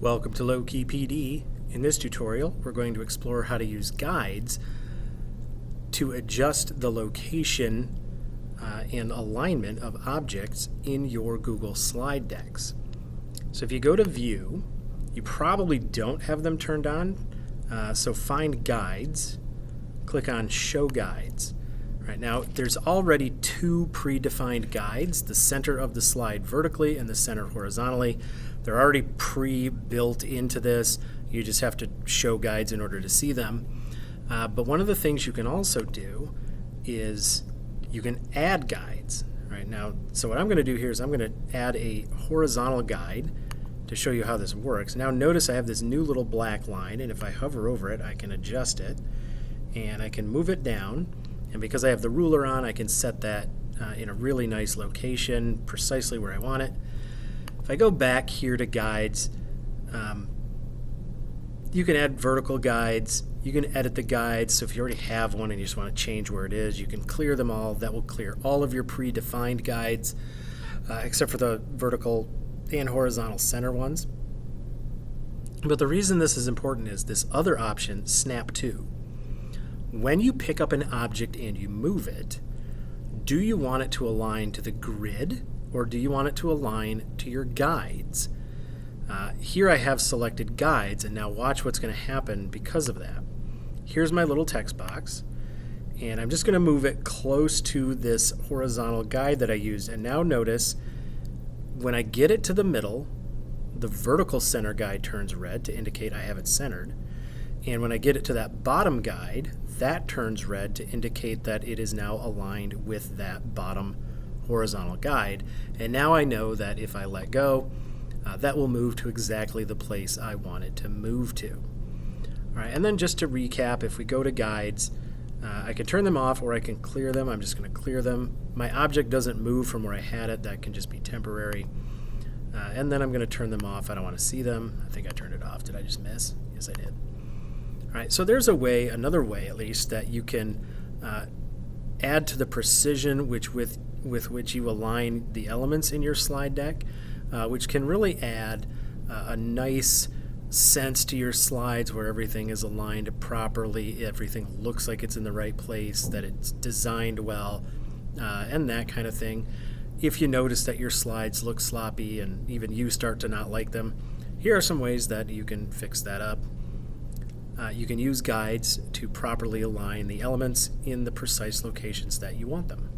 Welcome to Low-Key PD. In this tutorial, we're going to explore how to use guides to adjust the location and alignment of objects in your Google slide decks. So if you go to View, you probably don't have them turned on, so find Guides, click on Show Guides. Right now, there's already two predefined guides, the center of the slide vertically and the center horizontally. They're already pre-built into this. You just have to show guides in order to see them. But one of the things you can also do is you can add guides. Right now, so what I'm going to do here is I'm going to add a horizontal guide to show you how this works. Now notice I have this new little black line, and if I hover over it, I can adjust it, and I can move it down. And because I have the ruler on, I can set that in a really nice location, precisely where I want it. If I go back here to guides, you can add vertical guides. You can edit the guides. So if you already have one and you just want to change where it is, you can clear them all. That will clear all of your predefined guides, except for the vertical and horizontal center ones. But the reason this is important is this other option, Snap To. When you pick up an object and you move it, do you want it to align to the grid or do you want it to align to your guides? Here I have selected guides, and now watch what's going to happen because of that. Here's my little text box, and I'm just going to move it close to this horizontal guide that I used. And now notice when I get it to the middle, the vertical center guide turns red to indicate I have it centered. And when I get it to that bottom guide, that turns red to indicate that it is now aligned with that bottom horizontal guide. And now I know that if I let go, that will move to exactly the place I want it to move to. All right, and then just to recap, if we go to guides, I can turn them off or I can clear them. I'm just going to clear them. My object doesn't move from where I had it. That can just be temporary. And then I'm going to turn them off. I don't want to see them. I think I turned it off. Did I just miss? Yes, I did. All right, so there's a way, another way at least, that you can add to the precision with which you align the elements in your slide deck, which can really add a nice sense to your slides where everything is aligned properly, everything looks like it's in the right place, that it's designed well, and that kind of thing. If you notice that your slides look sloppy and even you start to not like them, here are some ways that you can fix that up. You can use guides to properly align the elements in the precise locations that you want them.